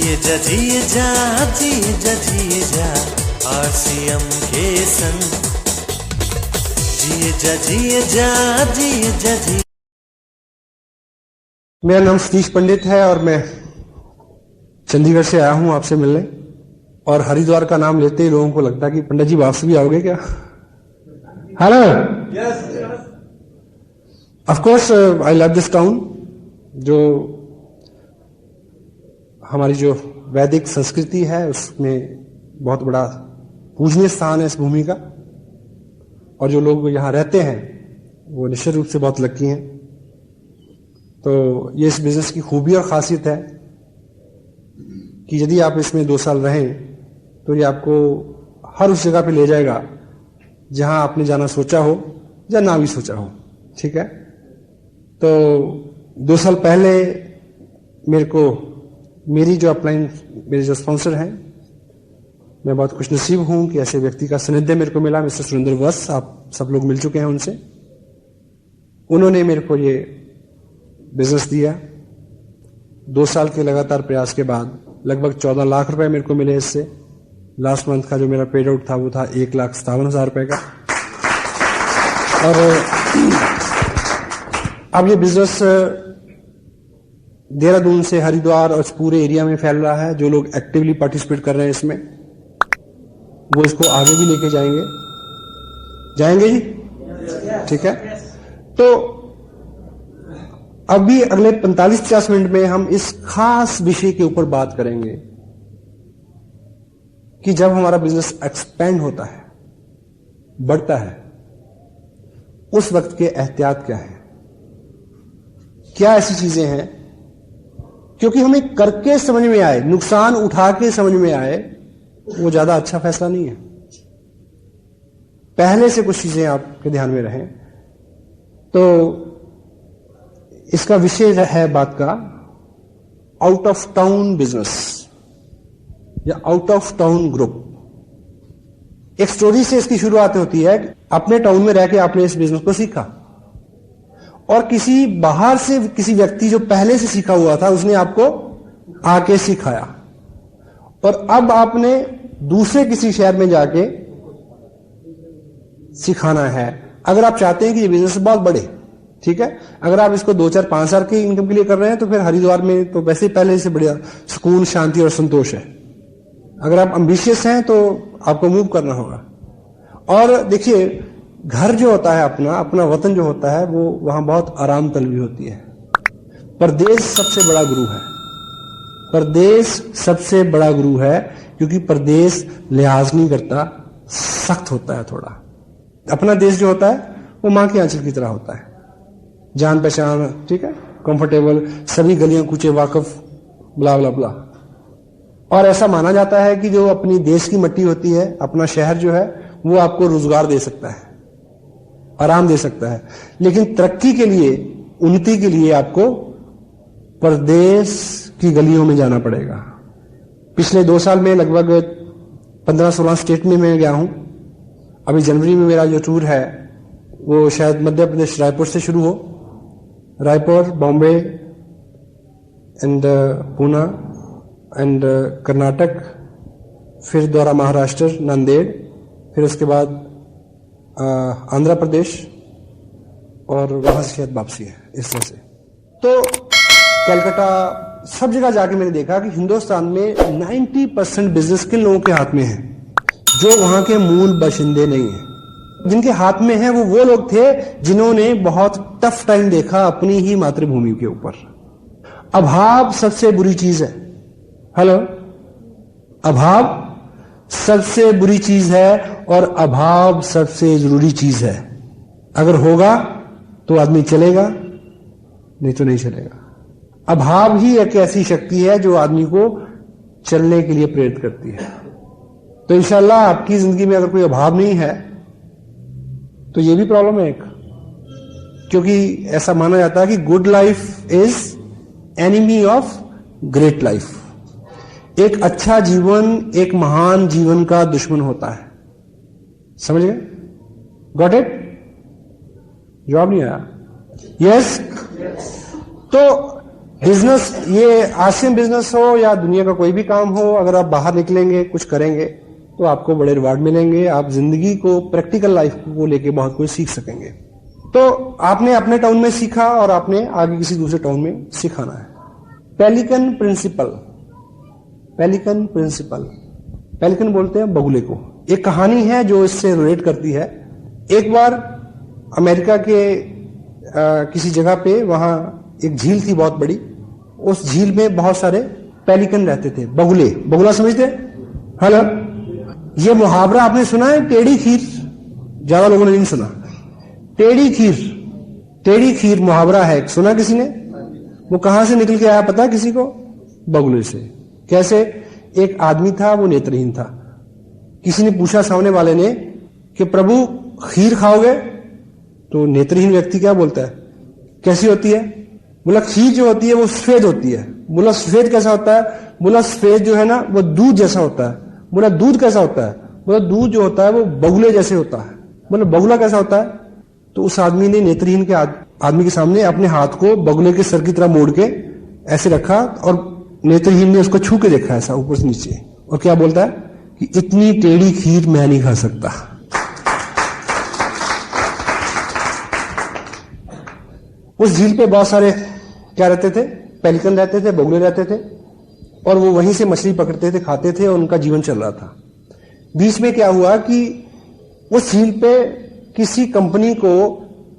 जिए जा RCM के संग जिए जा। मेरा नाम सतीश पंडित है और मैं चंडीगढ़ से आया हूं आपसे मिलने। और हरिद्वार का नाम लेते ही लोगों को लगता है कि पंडित जी वापस भी आओगे क्या? Hello, of course I love this town. जो हमारी जो वैदिक संस्कृति है उसमें बहुत बड़ा पूजनीय स्थान है इस भूमि का, और जो लोग यहाँ रहते हैं वो निश्चित रूप से बहुत लकी हैं। तो ये इस बिजनेस की खूबी और खासियत है कि यदि आप इसमें 2 साल रहें तो ये आपको हर उस जगह पे ले जाएगा जहां आपने जाना सोचा हो या ना भी सोचा हो। ठीक है, तो 2 साल पहले मेरी जो अपलाइन, मेरे जो स्पॉन्सर हैं, मैं बहुत खुशनसीब हूं कि ऐसे व्यक्ति का सानिध्य मेरे को मिला। मिस्टर सुरेंद्र वत्स, आप सब लोग मिल चुके हैं उनसे। उन्होंने मेरे को ये बिजनेस दिया। 2 साल के लगातार प्रयास के बाद लगभग 14 लाख रुपए मेरे को मिले इससे। लास्ट मंथ का जो मेरा पेड आउट था वो था 1,57,000 रुपए का। और अब ये बिजनेस देहरादून से हरिद्वार और इस पूरे एरिया में फैल रहा है। जो लोग एक्टिवली पार्टिसिपेट कर रहे हैं इसमें, वो इसको आगे भी लेके जाएंगे जी। ठीक है, तो अभी अगले 45-50 मिनट में हम इस खास विषय के ऊपर बात करेंगे कि जब हमारा बिजनेस एक्सपेंड होता है, बढ़ता है, उस वक्त के एहतियात क्या है, क्या ऐसी चीजें हैं क्योंकि हमें करके समझ में आए, नुकसान उठा के समझ में आए, वो ज्यादा अच्छा फैसला नहीं है। पहले से कुछ चीजें आपके ध्यान में रहें। तो इसका विषय है बात का आउट ऑफ टाउन बिजनेस या आउट ऑफ टाउन ग्रुप। एक स्टोरी से इसकी शुरुआत होती है। अपने टाउन में रह के आपने इस बिजनेस को सीखा और किसी बाहर से किसी व्यक्ति जो पहले से सीखा हुआ था उसने आपको आके सिखाया, और अब आपने दूसरे किसी शहर में जाके सिखाना है। अगर आप चाहते हैं कि ये बिजनेस बहुत बढ़े, ठीक है, अगर आप इसको 2, 4, 5 साल की इनकम के लिए कर रहे हैं तो फिर हरिद्वार में तो वैसे ही पहले से बढ़िया सुकून, शांति और संतोष है। अगर आप एम्बिशियस हैं तो आपको मूव करना होगा। और देखिए, घर जो होता है, अपना वतन जो होता है, वो वहां बहुत आराम तलबी होती है। परदेश सबसे बड़ा गुरु है। परदेश सबसे बड़ा गुरु है क्योंकि परदेश लिहाज नहीं करता, सख्त होता है थोड़ा। अपना देश जो होता है वो मां के आंचल की तरह होता है, जान पहचान, ठीक है, कंफर्टेबल, सभी गलियां कूचे वाकफ, ब्ला ब्ला ब्ला। और ऐसा माना जाता है कि जो अपनी देश की मिट्टी होती है, अपना शहर जो है, वो आपको रोजगार दे सकता है, आराम दे सकता है। लेकिन तरक्की के लिए, उन्नति के लिए आपको परदेश की गलियों में जाना पड़ेगा। पिछले 2 साल में लगभग 15-16 स्टेट में मैं गया हूं। अभी जनवरी में मेरा जो टूर है वो शायद मध्य प्रदेश रायपुर से शुरू हो, रायपुर, बॉम्बे एंड पूना एंड कर्नाटक, फिर द्वारा महाराष्ट्र, नांदेड़, फिर उसके बाद आंध्र प्रदेश, और वहां से शायद वापसी है, इस तरह से। तो कलकत्ता, सब जगह जाके मैंने देखा कि हिंदुस्तान में 90% बिजनेस किन लोगों के हाथ में है? जो वहां के मूल बाशिंदे नहीं है। जिनके हाथ में है वो लोग थे जिन्होंने बहुत टफ टाइम देखा अपनी ही मातृभूमि के ऊपर। अभाव सबसे बुरी चीज है। हेलो, अभाव सबसे बुरी चीज है और अभाव सबसे जरूरी चीज है। अगर होगा तो आदमी चलेगा, नहीं तो नहीं चलेगा। अभाव ही एक ऐसी शक्ति है जो आदमी को चलने के लिए प्रेरित करती है। तो इंशाल्लाह आपकी जिंदगी में अगर कोई अभाव नहीं है तो ये भी प्रॉब्लम है एक, क्योंकि ऐसा माना जाता है कि good life is enemy of great life. एक अच्छा जीवन एक महान जीवन का दुश्मन होता है। समझ गए? Got it? जवाब नहीं आया? यस? तो बिजनेस, ये आसिम बिजनेस हो या दुनिया का कोई भी काम हो, अगर आप बाहर निकलेंगे, कुछ करेंगे तो आपको बड़े रिवार्ड मिलेंगे। आप जिंदगी को, प्रैक्टिकल लाइफ को लेके बहुत कुछ सीख सकेंगे। तो आपने अपने टाउन में सीखा और आपने आगे किसी दूसरे टाउन में सिखाना है। Pelican principle, pelican principle, pelican बोलते हैं बगुले को। एक कहानी है जो इससे रिलेट करती है। एक बार अमेरिका के किसी जगह पे, वहां एक झील थी बहुत बड़ी। उस झील में बहुत सारे पेलिकन रहते थे, बगुले। बगुला समझते? हेलो, ये मुहावरा आपने सुना है, टेढ़ी खीर? ज्यादा लोगों ने नहीं सुना। टेढ़ी खीर, टेढ़ी खीर मुहावरा है, सुना किसी ने? वो कहां से निकल के आया पता किसी को? बगुले से। कैसे? एक आदमी था, वो नेत्रहीन था। किसी ने पूछा सामने वाले ने कि प्रभु खीर खाओगे? तो नेत्रहीन व्यक्ति क्या बोलता है, कैसी होती है? बोला खीर जो होती है वो सफेद होती है। बोला सफेद कैसा होता है? बोला सफेद जो है ना वो दूध जैसा होता है। बोला दूध कैसा होता है? बोला दूध जो होता है वो बगुले जैसे होता है। बोला बगुला कैसा होता है? तो उस आदमी ने, नेत्रहीन के आदमी के सामने अपने हाथ को बगुले के सर की तरह मोड़ के ऐसे रखा और नेत्रहीन ने उसको छू के देखा ऐसा ऊपर से नीचे, और क्या बोलता है कि इतनी टेढ़ी खीर मैं नहीं खा सकता। उस झील पे बहुत सारे क्या रहते थे? पेलिकन रहते थे, बगुले रहते थे, और वो वहीं से मछली पकड़ते थे, खाते थे, और उनका जीवन चल रहा था। बीच में क्या हुआ कि उस झील पे किसी कंपनी को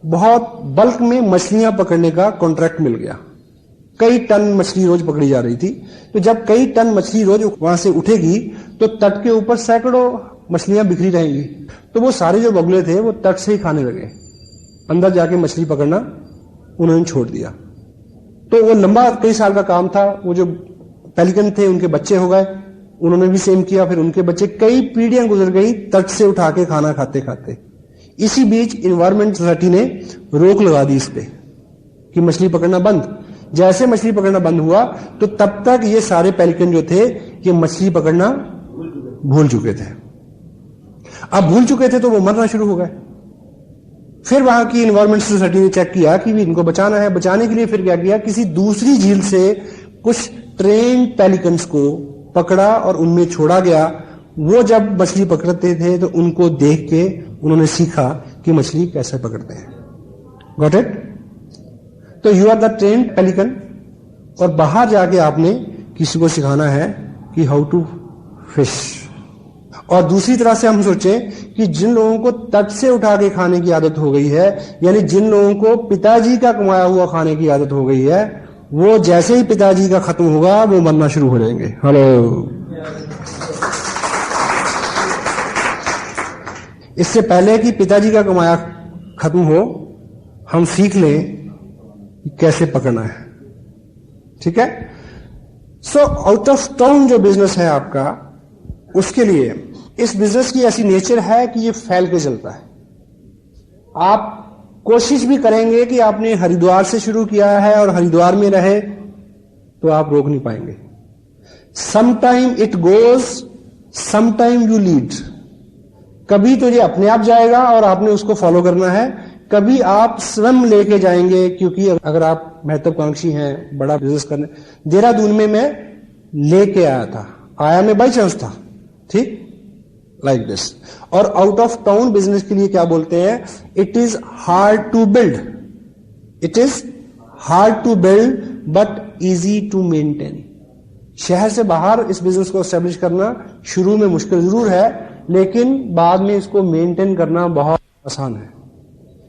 बहुत बल्क में मछलियां पकड़ने का कॉन्ट्रैक्ट मिल गया। कई टन मछली रोज पकड़ी जा रही थी। तो जब कई टन मछली रोज वहां से उठेगी तो तट के ऊपर सैकड़ों मछलियां बिखरी रहेंगी। तो वो सारे जो बगुले थे वो तट से ही खाने लगे, अंदर जाके मछली पकड़ना उन्होंने छोड़ दिया। तो वो लंबा कई साल का काम था। वो जो पेलिकन थे उनके बच्चे हो गए, उन्होंने भी सेम किया, फिर उनके बच्चे, कई पीढ़ियां गुजर गई तट से उठा के खाना खाते खाते। इसी बीच इन्वायरमेंट सोसाइटी ने रोक लगा दी इस पे कि मछली पकड़ना बंद। जैसे मछली पकड़ना बंद हुआ तो तब तक ये सारे पेलिकन जो थे ये मछली पकड़ना भूल चुके थे। अब भूल चुके थे तो वो मरना शुरू हो गए। फिर वहां की इन्वायरमेंट सोसाइटी ने चेक किया कि भी इनको बचाना है। बचाने के लिए फिर क्या किया, किसी दूसरी झील से कुछ ट्रेन पेलिकन्स को पकड़ा और उनमें छोड़ा गया। वो जब मछली पकड़ते थे तो उनको देख के उन्होंने सीखा कि मछली कैसे पकड़ते हैं। Got it? तो you are the trained pelican, और बाहर जाके आपने किसी को सिखाना है कि हाउ टू फिश। और दूसरी तरह से हम सोचें कि जिन लोगों को तट से उठा के खाने की आदत हो गई है, यानी जिन लोगों को पिताजी का कमाया हुआ खाने की आदत हो गई है, वो जैसे ही पिताजी का खत्म होगा वो मरना शुरू हो जाएंगे। हेलो, इससे पहले कि पिताजी का कमाया खत्म हो, हम सीख लें कि कैसे पकड़ना है। ठीक है? सो आउट ऑफ टाउन जो बिजनेस है आपका, उसके लिए इस बिजनेस की ऐसी नेचर है कि ये फैल के चलता है। आप कोशिश भी करेंगे कि आपने हरिद्वार से शुरू किया है और हरिद्वार में रहे, तो आप रोक नहीं पाएंगे। Sometime it goes, sometime you lead. कभी तो ये अपने आप जाएगा और आपने उसको फॉलो करना है, कभी आप स्वयं लेके जाएंगे। क्योंकि अगर आप महत्वाकांक्षी हैं, बड़ा बिजनेस करने, देहरादून में मैं लेके आया था, आया मैं बाई चांस था, ठीक, लाइक दिस। और आउट ऑफ टाउन बिजनेस के लिए क्या बोलते हैं, it is hard to build, it is hard to build but easy to maintain. शहर से बाहर इस बिजनेस को एस्टेब्लिश करना शुरू में मुश्किल जरूर है, लेकिन बाद में इसको मेंटेन करना बहुत आसान है।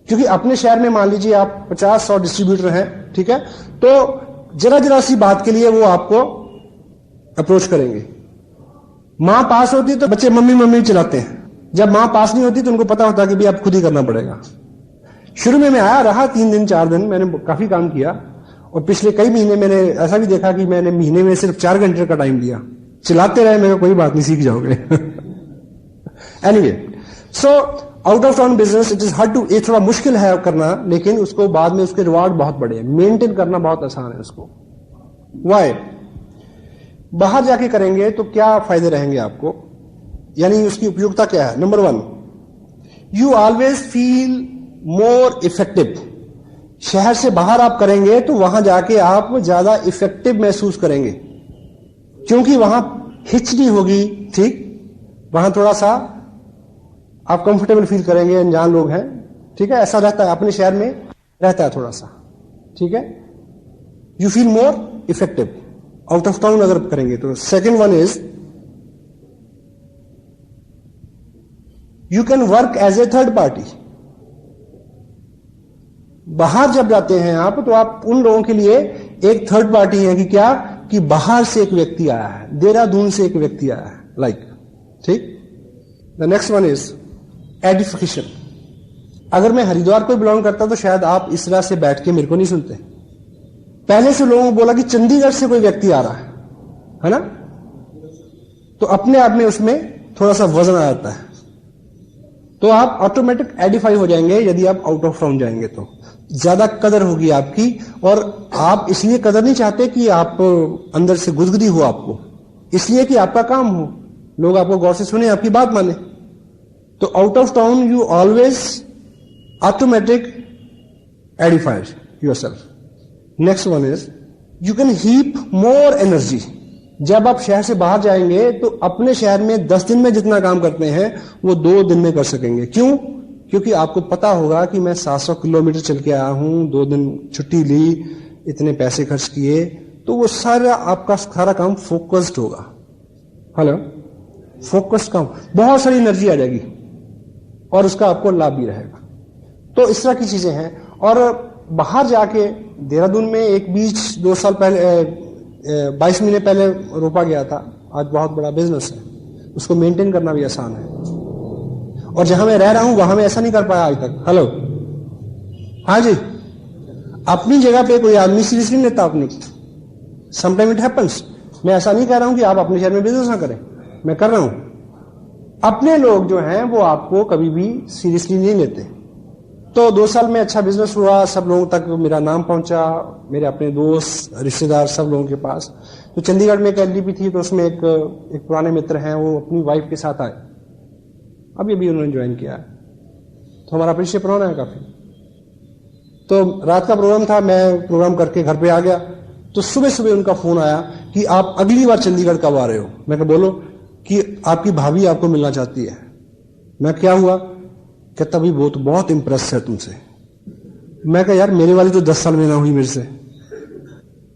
क्योंकि अपने शहर में मान लीजिए आप 50-100 डिस्ट्रीब्यूटर हैं, ठीक है, तो जरा जरा सी बात के लिए वो आपको अप्रोच करेंगे। मां पास होती है तो बच्चे मम्मी मम्मी चलाते हैं, जब मां पास नहीं होती तो उनको पता होता है कि भी आप खुद ही करना पड़ेगा। शुरू में मैं आया रहा 3 दिन 4 दिन, मैंने काफी काम किया, और पिछले कई महीने मैंने ऐसा भी देखा कि मैंने महीने में सिर्फ 4 घंटे का टाइम दिया, चलाते रहे, मेरे कोई बात नहीं, सीख जाओगे। Anyway, so out of town business it is hard to, ये थोड़ा मुश्किल है करना, लेकिन उसको बाद में उसके रिवार्ड बहुत बड़े हैं। मेंटेन करना बहुत आसान है उसको। वाई? बाहर जाके करेंगे तो क्या फायदे रहेंगे आपको, यानी उसकी उपयोगिता क्या है? Number 1, you always feel more effective. शहर से बाहर आप करेंगे तो वहां जाके आप ज्यादा इफेक्टिव महसूस करेंगे, क्योंकि वहां हिच नहीं होगी, ठीक, वहां थोड़ा सा आप कंफर्टेबल फील करेंगे, अनजान लोग हैं, ठीक है, ऐसा रहता है, अपने शहर में रहता है थोड़ा सा, ठीक है, you feel more effective. Out of town अगर करेंगे तो second one is you can work as a third party. बाहर जब जाते हैं आप तो आप उन लोगों के लिए एक थर्ड पार्टी है कि क्या, कि बाहर से एक व्यक्ति आया है, देहरादून से एक व्यक्ति आया है, लाइक, ठीक। The next one is edification. अगर मैं हरिद्वार को बिलोंग करता तो शायद आप इस तरह से बैठ के मेरे को नहीं सुनते। पहले से लोगों को बोला कि चंडीगढ़ से कोई व्यक्ति आ रहा है ना, तो अपने आप में उसमें थोड़ा सा वजन आ जाता है, तो आप ऑटोमेटिक एडिफाई हो जाएंगे। यदि आप आउट ऑफ टाउन जाएंगे तो ज्यादा कदर होगी आपकी, और आप इसलिए कदर नहीं चाहते कि आप अंदर से गुदगुदी हो आपको, इसलिए कि आपका काम हो, लोग आपको गौर से सुने, आपकी बात माने। तो out of town you always automatic edified yourself. Next one is you can heap more energy. जब आप शहर से बाहर जाएंगे तो अपने शहर में 10 दिन में जितना काम करते हैं वो 2 दिन में कर सकेंगे। क्यों? क्योंकि आपको पता होगा कि मैं 700 किलोमीटर चल के आया हूं, 2 दिन छुट्टी ली, इतने पैसे खर्च किए, तो वो सारा आपका सारा काम फोकस्ड होगा। हेलो, फोकस्ड काम, बहुत सारी एनर्जी आ जाएगी और उसका आपको लाभ भी रहेगा। तो इस तरह की चीजें हैं। और बाहर जाके देहरादून में एक बीज 2 साल पहले 22 महीने पहले रोपा गया था, आज बहुत बड़ा बिजनेस है, उसको मेंटेन करना भी आसान है। और जहां मैं रह रहा हूं वहां मैं ऐसा नहीं कर पाया आज तक। हेलो, हाँ जी, अपनी जगह पे कोई आदमी सीरियसली नहीं लेता अपनी, समटाइम इट हैपेंस। मैं ऐसा नहीं कह रहा हूं कि आप अपने शहर में बिजनेस ना करें, मैं कर रहा हूं। अपने लोग जो हैं वो आपको कभी भी सीरियसली नहीं लेते। तो 2 साल में अच्छा बिजनेस हुआ, सब लोगों तक मेरा नाम पहुंचा, मेरे अपने दोस्त रिश्तेदार सब लोगों के पास। तो चंडीगढ़ में एक एलडीपी थी, तो उसमें एक पुराने मित्र हैं, वो अपनी वाइफ के साथ आए, अभी अभी उन्होंने ज्वाइन किया है, तो हमारा परिचय पुराना है काफी। तो रात का प्रोग्राम था, मैं प्रोग्राम करके घर पे आ गया, तो सुबह सुबह उनका फोन आया कि आप अगली बार चंडीगढ़ कब आ रहे हो। मैं कहा बोलो, कि आपकी भाभी आपको मिलना चाहती है। मैं क्या हुआ? कहता भी वो तो बहुत इंप्रेस है तुमसे। मैं कहा यार मेरे वाली तो 10 साल में ना हुई मेरे से।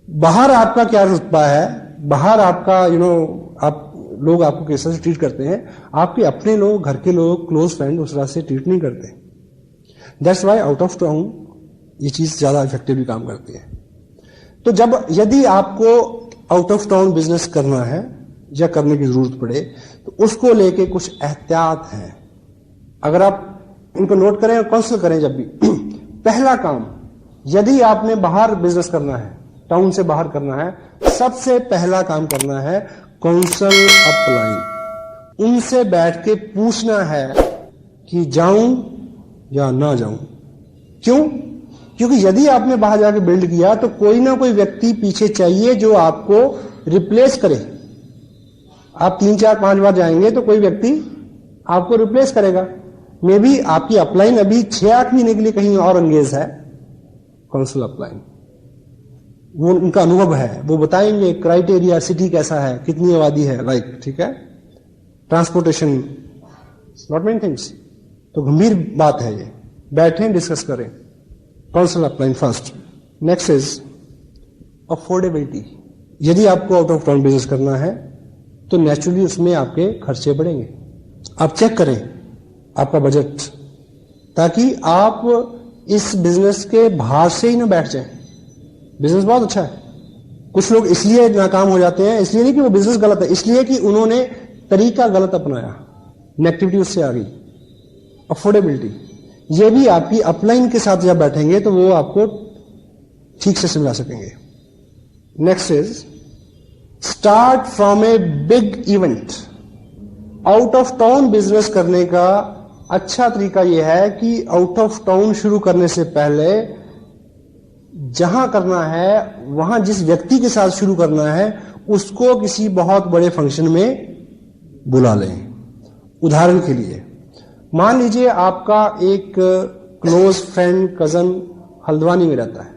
बाहर आपका क्या रुतबा है, बाहर आपका आप लोग आपको किस तरह से ट्रीट करते हैं, आपके अपने लोग, घर के लोग, क्लोज फ्रेंड उस तरह से ट्रीट नहीं करते। That's why out of town ये चीज ज्यादा इफेक्टिवली काम करती है। तो यदि आपको आउट ऑफ टाउन बिजनेस करना है या करने की जरूरत पड़े तो उसको लेके कुछ एहतियात है। अगर आप इनको नोट करें और काउंसिल करें जब भी पहला काम, यदि आपने बाहर बिजनेस करना है, टाउन से बाहर करना है, सबसे पहला काम करना है काउंसिल अपलाइन। उनसे बैठ के पूछना है कि जाऊं या ना जाऊं। क्यों? क्योंकि यदि आपने बाहर जाके बिल्ड किया तो कोई ना कोई व्यक्ति पीछे चाहिए जो आपको रिप्लेस करे। आप 3, 4, 5 बार जाएंगे तो कोई व्यक्ति आपको रिप्लेस करेगा। मे बी आपकी अपलाइन अभी 6-8 महीने के लिए कहीं और एंगेज है, काउंसिल अपलाइन, वो उनका अनुभव है, वो बताएंगे क्राइटेरिया, सिटी कैसा है, कितनी आबादी है, लाइक, ठीक है, ट्रांसपोर्टेशन, नॉट मेनी थिंग्स। तो गंभीर बात है ये, बैठें डिस्कस करें। Council upline first. Next is affordability. यदि आपको आउट ऑफ टाउन बिजनेस करना है तो नेचुरली उसमें आपके खर्चे बढ़ेंगे। आप चेक करें आपका बजट, ताकि आप इस बिजनेस के बाहर से ही ना बैठ जाएं। बिजनेस बहुत अच्छा है, कुछ लोग इसलिए नाकाम हो जाते हैं, इसलिए नहीं कि वो बिजनेस गलत है, इसलिए कि उन्होंने तरीका गलत अपनाया, नेगेटिविटी उससे आ गई। अफोर्डेबिलिटी, ये भी आपकी अपलाइन के साथ जब बैठेंगे तो वो आपको ठीक से समझा सकेंगे। Next is start from a big event. Out of town business करने का अच्छा तरीका यह है कि आउट ऑफ टाउन शुरू करने से पहले जहां करना है, वहां जिस व्यक्ति के साथ शुरू करना है, उसको किसी बहुत बड़े फंक्शन में बुला लें। उदाहरण के लिए मान लीजिए आपका एक क्लोज फ्रेंड, कजन हल्द्वानी में रहता है,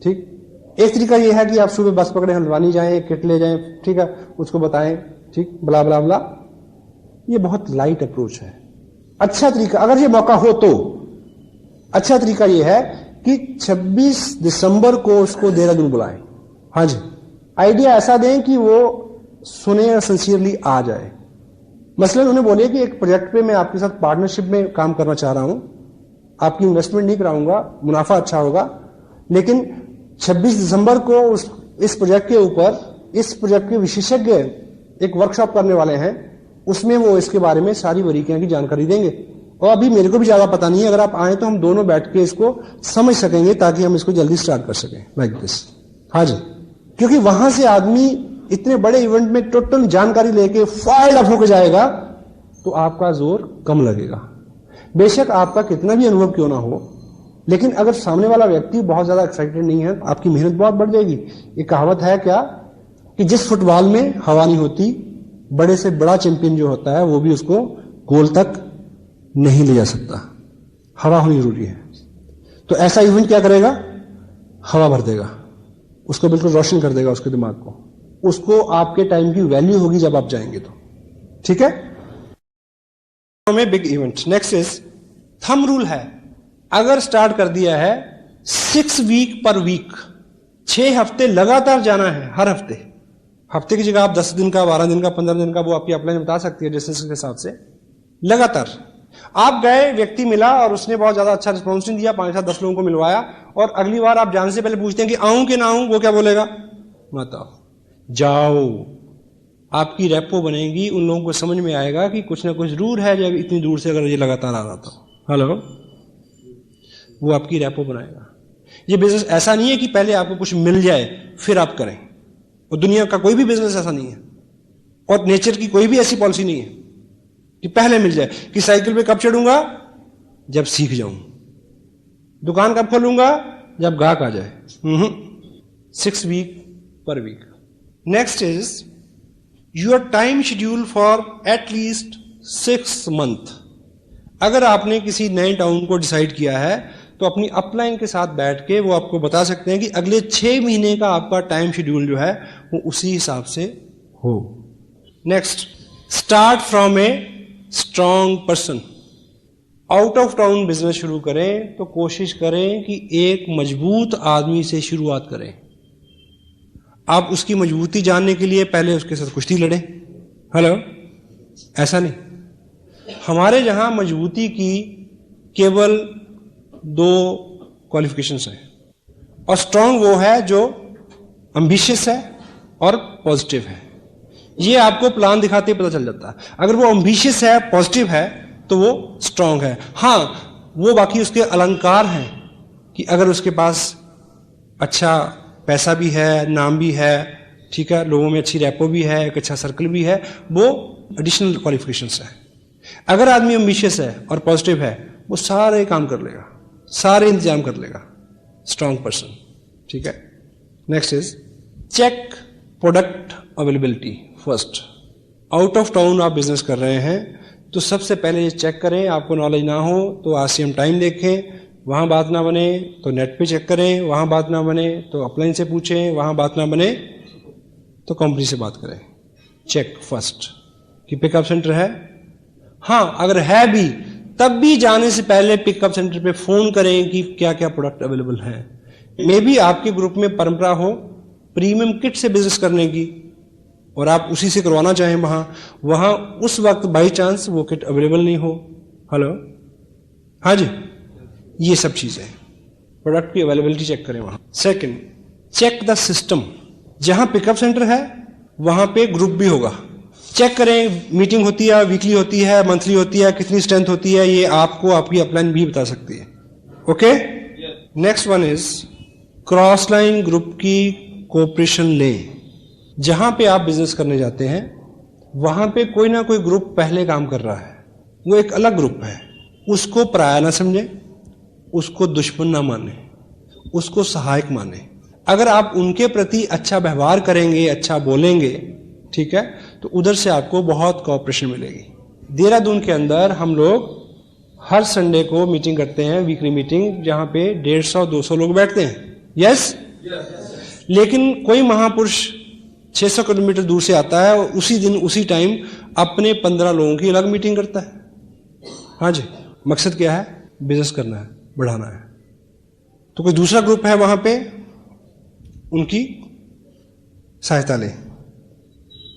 ठीक। एक तरीका यह है कि आप सुबह बस पकड़े, हल्द्वानी जाएं, किट ले जाएं, ठीक है, उसको बताएं, ठीक, ब्ला ब्ला ब्ला। ये बहुत लाइट अप्रोच है। अच्छा तरीका, अगर ये मौका हो तो अच्छा तरीका यह है कि 26 दिसंबर को उसको देहरादून बुलाएं। हाँ जी, आइडिया ऐसा दें कि वो सुने और सिंसियरली आ जाए। मसलन उन्हें बोलिए कि एक प्रोजेक्ट पे मैं आपके साथ पार्टनरशिप में काम करना चाह रहा हूं, आपकी इन्वेस्टमेंट नहीं कराऊंगा, मुनाफा अच्छा होगा, लेकिन 26 दिसंबर को इस प्रोजेक्ट के ऊपर इस प्रोजेक्ट के विशेषज्ञ एक वर्कशॉप करने वाले हैं, उसमें वो इसके बारे में सारी बारीकियां की जानकारी देंगे। और अभी मेरे को भी ज्यादा पता नहीं है, अगर आप आए तो हम दोनों बैठ के इसको समझ सकेंगे ताकि हम इसको जल्दी स्टार्ट कर सकें, लाइक दिस। हाँ जी, क्योंकि वहां से आदमी इतने बड़े इवेंट में टोटल जानकारी लेके फाइल अप होकर जाएगा तो आपका जोर कम लगेगा। बेशक आपका कितना भी अनुभव क्यों ना हो, लेकिन अगर सामने वाला व्यक्ति बहुत ज्यादा एक्साइटेड नहीं है तो आपकी मेहनत बहुत बढ़ जाएगी। एक कहावत है क्या कि जिस फुटबॉल में हवा नहीं होती, बड़े से बड़ा चैंपियन जो होता है वो भी उसको गोल तक नहीं ले जा सकता। हवा होनी जरूरी है। तो ऐसा इवेंट क्या करेगा, हवा भर देगा, उसको बिल्कुल रोशन कर देगा, उसके दिमाग को। उसको आपके टाइम की वैल्यू होगी जब आप जाएंगे तो, ठीक है। Big event. Next is thumb rule है। अगर स्टार्ट कर दिया है 6 वीक पर वीक, 6 हफ्ते लगातार जाना है, हर हफ्ते की जगह आप 10 दिन का, 12 दिन का, 15 दिन का, वो आपकी अपलाइन बता सकती है डिस्टेंस के हिसाब से। लगातार आप गए, व्यक्ति मिला और उसने बहुत ज्यादा अच्छा रिस्पॉन्स नहीं दिया, 5-7-10 लोगों को मिलवाया, और अगली बार आप जाने से पहले पूछते हैं कि आऊं कि ना आऊं, वो क्या बोलेगा, मत आओ, जाओ। आपकी रेपो बनेगी, उन लोगों को समझ में आएगा कि कुछ ना कुछ जरूर है जब इतनी दूर से अगर ये लगातार आ रहा था। हेलो, वो आपकी रेपो बनाएगा। ये बिजनेस ऐसा नहीं है कि पहले आपको कुछ मिल जाए फिर आप करें, और दुनिया का कोई भी बिजनेस ऐसा नहीं है, और नेचर की कोई भी ऐसी पॉलिसी नहीं है कि पहले मिल जाए। कि साइकिल पे कब चढ़ूंगा, जब सीख जाऊं। दुकान कब खोलूंगा, जब गाहक आ जाए। 6 वीक पर week. Next is your time schedule for at least 6 month. अगर आपने किसी नए टाउन को डिसाइड किया है तो अपनी अपलाइन के साथ बैठ के वो आपको बता सकते हैं कि अगले 6 महीने का आपका टाइम शेड्यूल जो है वो उसी हिसाब से हो। Next, start from a strong person. Out of town business शुरू करें तो कोशिश करें कि एक मजबूत आदमी से शुरुआत करें। आप उसकी मजबूती जानने के लिए पहले उसके साथ कुश्ती लड़ें। हेलो, ऐसा नहीं। हमारे यहां मजबूती की केवल 2 क्वालिफिकेशंस हैं, और स्ट्रांग वो है जो एम्बिशियस है और पॉजिटिव है। ये आपको प्लान दिखाते ही पता चल जाता है। अगर वो एम्बिशियस है, पॉजिटिव है, तो वो स्ट्रांग है। हां, वो बाकी उसके अलंकार हैं कि अगर उसके पास अच्छा पैसा भी है, नाम भी है, ठीक है, लोगों में अच्छी रैपो भी है, एक अच्छा सर्कल भी है, वो एडिशनल क्वालिफिकेशंस है। अगर आदमी एम्बिशियस है और पॉजिटिव है, वो सारे काम कर लेगा, सारे इंतजाम कर लेगा। स्ट्रांग पर्सन, ठीक है। Next is check product availability first. Out of town आप बिजनेस कर रहे हैं तो सबसे पहले ये चेक करें, आपको नॉलेज ना हो तो आरसीएम टाइम देखें, वहां बात ना बने तो नेट पे चेक करें, वहां बात ना बने तो अपलाइन से पूछें, वहां बात ना बने तो कंपनी से बात करें। चेक फर्स्ट कि पिकअप सेंटर है। हां, अगर है भी तब भी जाने से पहले पिकअप सेंटर पे फोन करें कि क्या क्या प्रोडक्ट अवेलेबल है। मे बी आपके ग्रुप में परंपरा हो प्रीमियम किट से बिजनेस करने की और आप उसी से करवाना चाहें, वहां उस वक्त बाई चांस वो किट अवेलेबल नहीं हो। हेलो, हाँ जी, ये सब चीजें प्रोडक्ट की अवेलेबिलिटी चेक करें वहां। Second, check the system. जहां पिकअप सेंटर है वहां पे ग्रुप भी होगा, चेक करें। मीटिंग होती है, वीकली होती है, मंथली होती है, कितनी स्ट्रेंथ होती है, ये आपको आपकी अपलाइन भी बता सकती है। Okay. Next one is cross line group की कोऑपरेशन लें। जहां पे आप बिजनेस करने जाते हैं वहां पे कोई ना कोई ग्रुप पहले काम कर रहा है, वो एक अलग ग्रुप है, उसको पराया ना समझे, उसको दुश्मन ना माने, उसको सहायक माने। अगर आप उनके प्रति अच्छा व्यवहार करेंगे, अच्छा बोलेंगे, ठीक है, तो उधर से आपको बहुत कोऑपरेशन मिलेगी। देहरादून के अंदर हम लोग हर संडे को मीटिंग करते हैं, वीकली मीटिंग, जहां पे 150-200 लोग बैठते हैं। यस? लेकिन कोई महापुरुष 600 किलोमीटर दूर से आता है और उसी दिन उसी टाइम अपने 15 लोगों की अलग मीटिंग करता है। हाँ जी, मकसद क्या है? बिजनेस करना है, बढ़ाना है। तो कोई दूसरा ग्रुप है वहां पे, उनकी सहायता लें।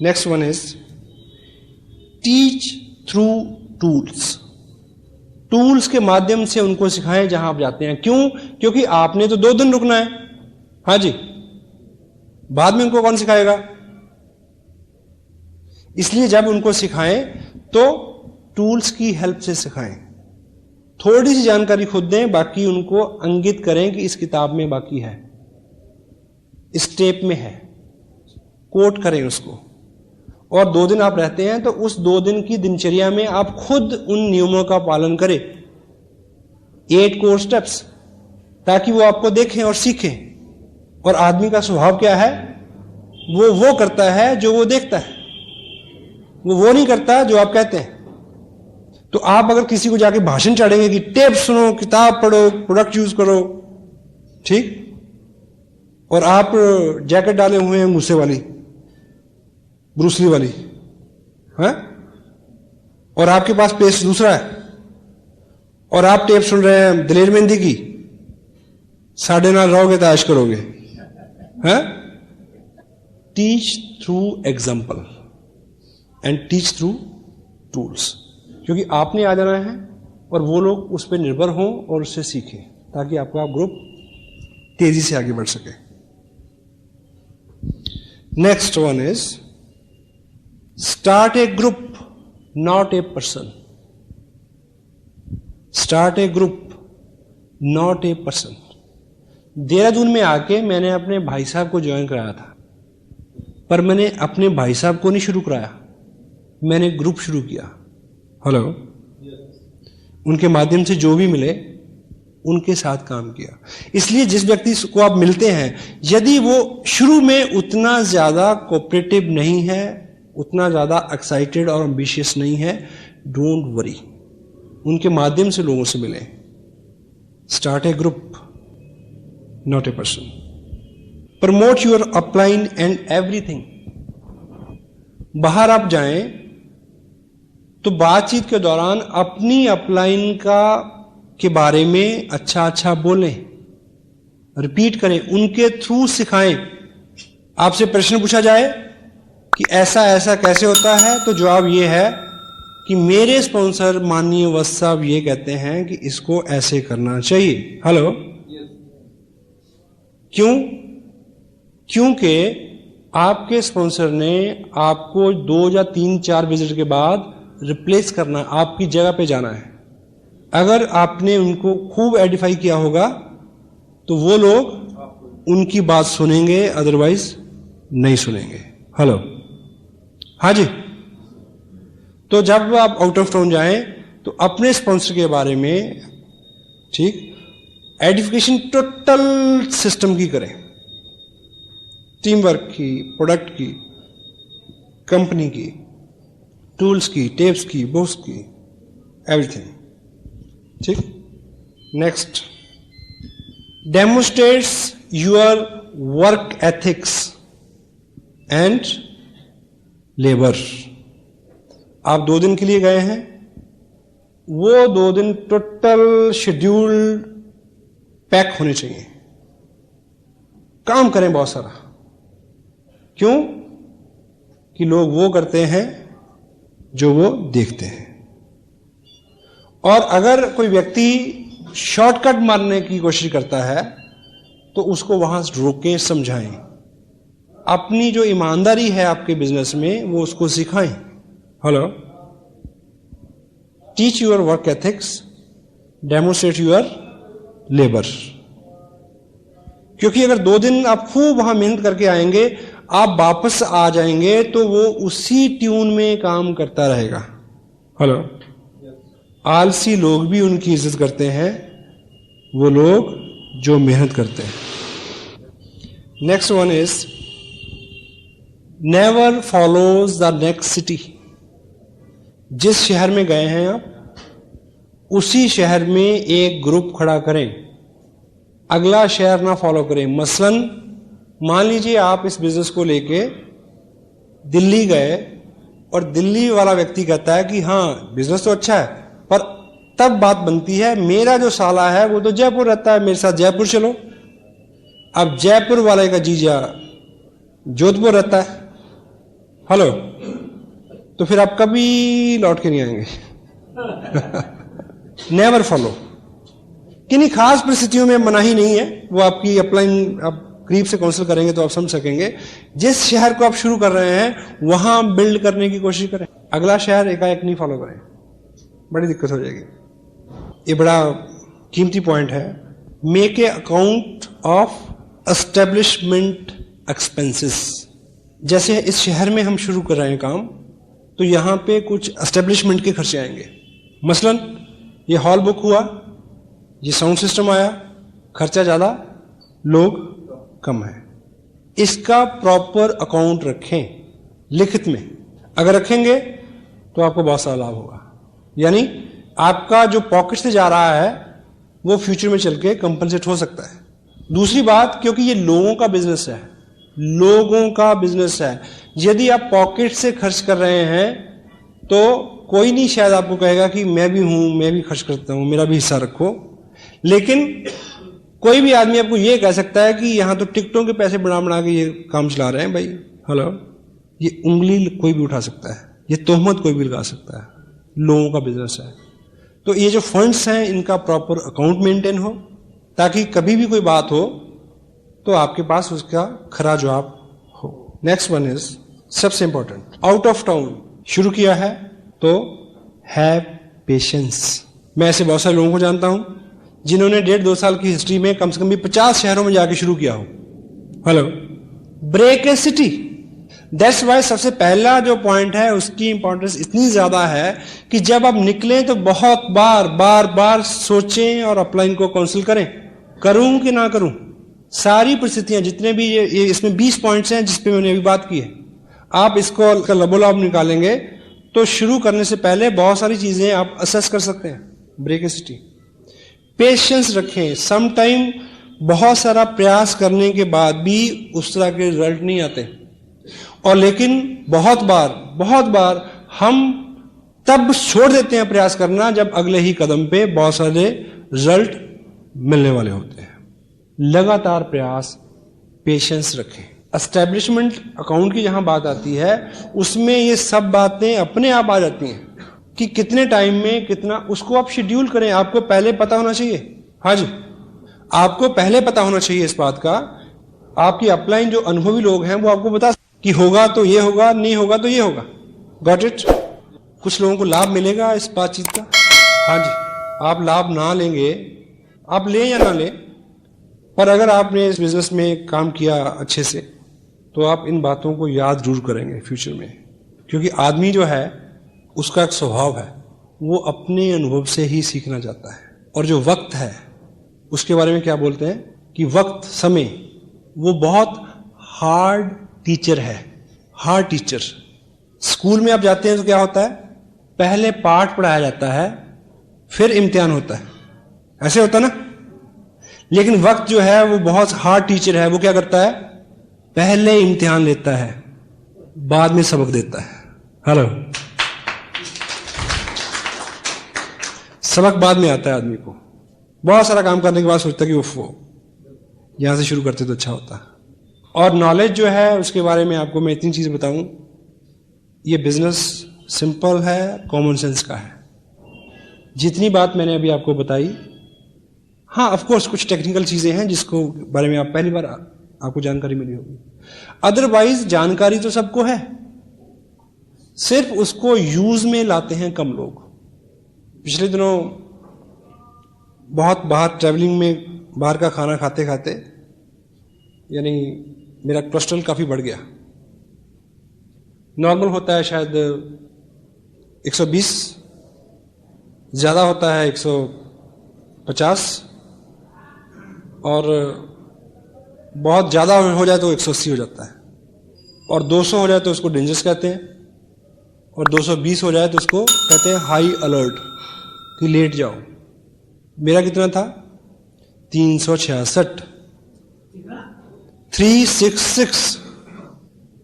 Next one is teach through tools. Tools के माध्यम से उनको सिखाएं जहां आप जाते हैं। क्यों? क्योंकि आपने तो 2 दिन रुकना है। हाँ जी, बाद में उनको कौन सिखाएगा? इसलिए जब उनको सिखाएं तो टूल्स की हेल्प से सिखाएं। थोड़ी सी जानकारी खुद दें, बाकी उनको अंकित करें कि इस किताब में बाकी है, इस टेप में है, कोट करें उसको। और 2 दिन आप रहते हैं तो उस 2 दिन की दिनचर्या में आप खुद उन नियमों का पालन करें, 8 कोर स्टेप्स, ताकि वो आपको देखें और सीखें। और आदमी का स्वभाव क्या है? वो करता है जो वो देखता है, वो नहीं करता जो आप कहते हैं। तो आप अगर किसी को जाके भाषण चढ़ेंगे कि टेप सुनो, किताब पढ़ो, प्रोडक्ट यूज करो, ठीक, और आप जैकेट डाले हुए हैं गुस्से वाली, ब्रूसली वाली, है, और आपके पास पेश दूसरा है, और आप टेप सुन रहे हैं दिलेर मेहंदी की, 9:30 रहोगे तो ऐश करोगे। है? Teach through example and teach through tools, क्योंकि आपने आ जाना है और वो लोग उस पर निर्भर हों और उससे सीखें, ताकि आपका ग्रुप तेजी से आगे बढ़ सके। Next one is start A group, not a person. Start A group, not a person. Dehradun में आके मैंने अपने भाई साहब को ज्वाइन कराया था, पर मैंने अपने भाई साहब को नहीं शुरू कराया, मैंने ग्रुप शुरू किया। हेलो, उनके माध्यम से जो भी मिले उनके साथ काम किया। इसलिए जिस व्यक्ति को आप मिलते हैं, यदि वो शुरू में उतना ज्यादा कोऑपरेटिव नहीं है, उतना ज्यादा एक्साइटेड और एम्बिशियस नहीं है, डोंट वरी, उनके माध्यम से लोगों से मिले। Start A group, not a person. Promote your upline and everything. बाहर आप जाएं तो बातचीत के दौरान अपनी अपलाइन के बारे में अच्छा बोलें, रिपीट करें, उनके थ्रू सिखाएं। आपसे प्रश्न पूछा जाए कि ऐसा ऐसा कैसे होता है, तो जवाब यह है कि मेरे स्पॉन्सर माननीय वत्स साहब ये कहते हैं कि इसको ऐसे करना चाहिए। हेलो, क्यों? क्योंकि आपके स्पॉन्सर ने आपको 2 या 3-4 विजिट के बाद रिप्लेस करना, आपकी जगह पे जाना है। अगर आपने उनको खूब एडिफाई किया होगा तो वो लोग उनकी बात सुनेंगे, अदरवाइज नहीं सुनेंगे। हेलो, हाँ जी। तो जब आप आउट ऑफ टाउन जाएं तो अपने स्पॉन्सर के बारे में, ठीक, एडिफिकेशन टोटल सिस्टम की करें, टीम वर्क की, प्रोडक्ट की, कंपनी की, टूल्स की, टेप्स की, बुक्स की, एवरीथिंग, ठीक। Next, demonstrates your work ethics and labour. आप 2 दिन के लिए गए हैं, वो 2 दिन टोटल शेड्यूल पैक होने चाहिए, काम करें बहुत सारा। क्यों? कि लोग वो करते हैं जो वो देखते हैं। और अगर कोई व्यक्ति शॉर्टकट मारने की कोशिश करता है तो उसको वहां रोकें, समझाएं। अपनी जो ईमानदारी है आपके बिजनेस में वो उसको सिखाएं। Hello, teach your work ethics, demonstrate your labour. क्योंकि अगर 2 दिन आप खूब वहां मेहनत करके आएंगे, आप वापस आ जाएंगे तो वो उसी ट्यून में काम करता रहेगा। हेलो, आलसी लोग भी उनकी इज्जत करते हैं, वो लोग जो मेहनत करते हैं। Next one is never follows the next city. जिस शहर में गए हैं आप, उसी शहर में एक ग्रुप खड़ा करें, अगला शहर ना फॉलो करें। मसलन मान लीजिए आप इस बिजनेस को लेके दिल्ली गए और दिल्ली वाला व्यक्ति कहता है कि हाँ बिजनेस तो अच्छा है, पर तब बात बनती है मेरा जो साला है वो तो जयपुर रहता है, मेरे साथ जयपुर चलो। अब जयपुर वाले का जीजा जोधपुर रहता है, हेलो, तो फिर आप कभी लौट के नहीं आएंगे। Never follow. किन्हीं खास परिस्थितियों में मनाही नहीं है, वो आपकी अपलाइन आप करीब से काउंसिल करेंगे तो आप समझ सकेंगे। जिस शहर को आप शुरू कर रहे हैं वहां बिल्ड करने की कोशिश करें, अगला शहर एकाएक नहीं फॉलो करें, बड़ी दिक्कत हो जाएगी। ये बड़ा कीमती पॉइंट है। Make a account of establishment expenses. जैसे इस शहर में हम शुरू कर रहे हैं काम, तो यहां पे कुछ एस्टेब्लिशमेंट के खर्चे आएंगे। मसलन ये हॉल बुक हुआ, ये साउंड सिस्टम आया, खर्चा ज्यादा, लोग कम है। इसका प्रॉपर अकाउंट रखें लिखित में। अगर रखेंगे तो आपको बहुत सारा लाभ होगा। यानी आपका जो पॉकेट से जा रहा है वो फ्यूचर में चल के कंपनसेट हो सकता है। दूसरी बात, क्योंकि ये लोगों का बिजनेस है, लोगों का बिजनेस है, यदि आप पॉकेट से खर्च कर रहे हैं तो कोई नहीं शायद आपको कहेगा कि मैं भी हूं, मैं भी खर्च करता हूं, मेरा भी हिस्सा रखो। लेकिन कोई भी आदमी आपको यह कह सकता है कि यहां तो टिकटों के पैसे बना बना के ये काम चला रहे हैं भाई, हेलो, ये उंगली कोई भी उठा सकता है, ये तोहमत कोई भी लगा सकता है। लोगों का बिजनेस है, तो ये जो फंड्स हैं इनका प्रॉपर अकाउंट मेंटेन हो, ताकि कभी भी कोई बात हो तो आपके पास उसका खरा जवाब हो। नेक्स्ट वन इज सबसे इंपॉर्टेंट, आउट ऑफ टाउन शुरू किया है तो हैव पेशेंस। मैं ऐसे बहुत सारे लोगों को जानता हूं जिन्होंने 1.5-2 साल की हिस्ट्री में कम से कम भी 50 शहरों में जाके शुरू किया हो। Hello, break a city. That's why सबसे पहला जो पॉइंट है उसकी इंपॉर्टेंस इतनी ज्यादा है कि जब आप निकलें तो बहुत बार बार बार सोचें और अपलाइन को काउंसिल करें, करूं कि ना करूं। सारी परिस्थितियां जितने भी ये इसमें 20 पॉइंट्स हैं जिस पे मैंने अभी बात की है, आप इसको लबोलाब निकालेंगे तो शुरू करने से पहले बहुत सारी चीजें आप असेस कर सकते हैं। ब्रेक ए सिटी, पेशेंस रखें। सम टाइम बहुत सारा प्रयास करने के बाद भी उस तरह के रिजल्ट नहीं आते, और लेकिन बहुत बार हम तब छोड़ देते हैं प्रयास करना जब अगले ही कदम पे बहुत सारे रिजल्ट मिलने वाले होते हैं। लगातार प्रयास, पेशेंस रखें। एस्टेब्लिशमेंट अकाउंट की जहां बात आती है उसमें ये सब बातें अपने आप आ जाती हैं कि कितने टाइम में कितना, उसको आप शेड्यूल करें। आपको पहले पता होना चाहिए, हाँ जी, आपको पहले पता होना चाहिए इस बात का। आपकी अपलाइन जो अनुभवी लोग हैं वो आपको बता कि होगा तो ये होगा, नहीं होगा तो ये होगा। Got it? कुछ लोगों को लाभ मिलेगा इस बातचीत का, हाँ जी। आप लाभ ना लेंगे, आप लें या ना लें, पर अगर आपने इस बिजनेस में काम किया अच्छे से तो आप इन बातों को याद जरूर करेंगे फ्यूचर में। क्योंकि आदमी जो है उसका एक स्वभाव है, वो अपने अनुभव से ही सीखना चाहता है। और जो वक्त है उसके बारे में क्या बोलते हैं कि वक्त, समय, वो बहुत हार्ड टीचर है, हार्ड टीचर। स्कूल में आप जाते हैं तो क्या होता है, पहले पाठ पढ़ाया जाता है फिर इम्तिहान होता है, ऐसे होता ना। लेकिन वक्त जो है वो बहुत हार्ड टीचर है। वो क्या करता है, पहले इम्तिहान लेता है, बाद में सबक देता है। हेलो, सबक बाद में आता है आदमी को। बहुत सारा काम करने के बाद सोचता है कि उफ, यहां से शुरू करते तो अच्छा होता। और नॉलेज जो है उसके बारे में आपको मैं इतनी चीज बताऊं, ये बिजनेस सिंपल है, कॉमन सेंस का है। जितनी बात मैंने अभी आपको बताई, हाँ ऑफ कोर्स कुछ टेक्निकल चीजें हैं जिसको बारे में आप पहली बार आपको जानकारी मिली होगी, अदरवाइज जानकारी तो सबको है, सिर्फ उसको यूज में लाते हैं कम लोग। पिछले दिनों बहुत बाहर ट्रैवलिंग में बाहर का खाना खाते खाते यानी मेरा कोलेस्ट्रॉल काफी बढ़ गया। नॉर्मल होता है शायद 120, ज्यादा होता है 150, और बहुत ज्यादा हो जाए तो 180 हो जाता है, और 200 हो जाए तो उसको डेंजरस कहते हैं, और 220 हो जाए तो उसको कहते हैं हाई अलर्ट। कि लेट जाओ। मेरा कितना था? 366, 366,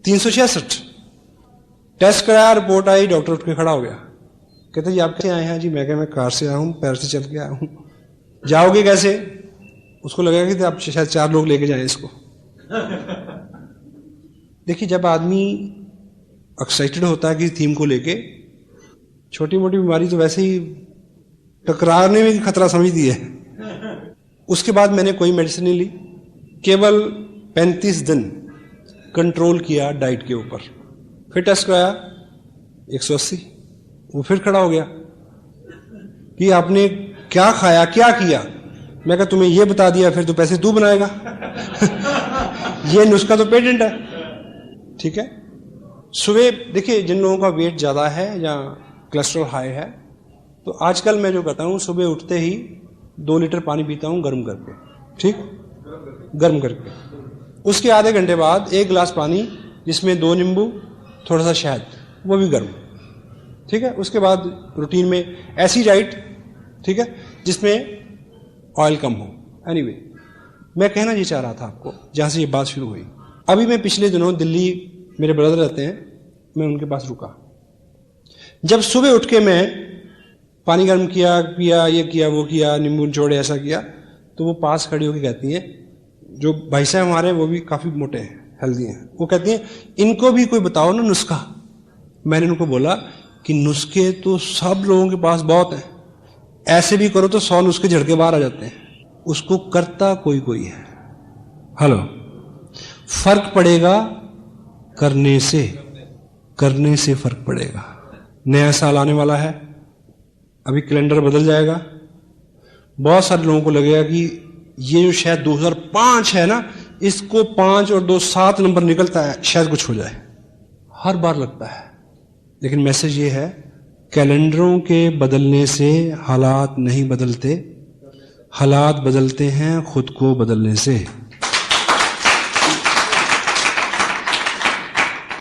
366। टेस्ट कराया, रिपोर्ट आई, डॉक्टर उठ के खड़ा हो गया, कहते जी आप कैसे आए हैं? जी मैं कहा मैं कार से आया हूं, पैर से चल के आया हूं। जाओगे कैसे? उसको लगा कि आप शायद 4 लोग लेके जाएं इसको। देखिए, जब आदमी एक्साइटेड होता है किसी थीम को लेके, छोटी मोटी बीमारी तो वैसे ही टकराने में खतरा समझती है। उसके बाद मैंने कोई मेडिसिन नहीं ली, केवल 35 दिन कंट्रोल किया डाइट के ऊपर। फिर टेस्ट कराया, 180। वो फिर खड़ा हो गया कि आपने क्या खाया, क्या किया? मैं कहा तुम्हें ये बता दिया, फिर तो पैसे तू बनाएगा। ये नुस्खा तो पेटेंट है, ठीक है। सुबह देखिए, जिन लोगों का वेट ज्यादा है या कोलेस्ट्रॉल हाई है, तो आजकल मैं जो करता हूं, सुबह उठते ही 2 लीटर पानी पीता हूं गर्म करके, ठीक, गर्म करके। उसके आधे घंटे बाद 1 गिलास पानी जिसमें 2 नींबू, थोड़ा सा शहद, वो भी गर्म, ठीक है। उसके बाद रूटीन में ऐसी डाइट, ठीक है, जिसमें ऑयल कम हो। एनीवे, मैं कहना ये चाह रहा था आपको, जहां से ये बात शुरू हुई। अभी मैं पिछले दिनों दिल्ली, मेरे ब्रदर रहते हैं, मैं उनके पास रुका। जब सुबह उठ के मैं पानी गर्म किया, पिया, ये किया, वो किया, नींबू निचोड़े, ऐसा किया, तो वो पास खड़ी होकर कहती हैं, जो भाई साहब हमारे, वो भी काफी मोटे हैं, हेल्दी हैं, वो कहती हैं इनको भी कोई बताओ ना नुस्खा। मैंने उनको बोला कि नुस्खे तो सब लोगों के पास बहुत हैं, ऐसे भी करो तो 100 नुस्खे झड़के बाहर आ जाते हैं, उसको करता कोई कोई है। हेलो, फर्क पड़ेगा करने से, करने से फर्क पड़ेगा। नया साल आने वाला है, अभी कैलेंडर बदल जाएगा। बहुत सारे लोगों को लगेगा कि ये जो शायद 2005 है ना, इसको 5 और 2 7 नंबर निकलता है, शायद कुछ हो जाए। हर बार लगता है, लेकिन मैसेज ये है, कैलेंडरों के बदलने से हालात नहीं बदलते, हालात बदलते हैं खुद को बदलने से।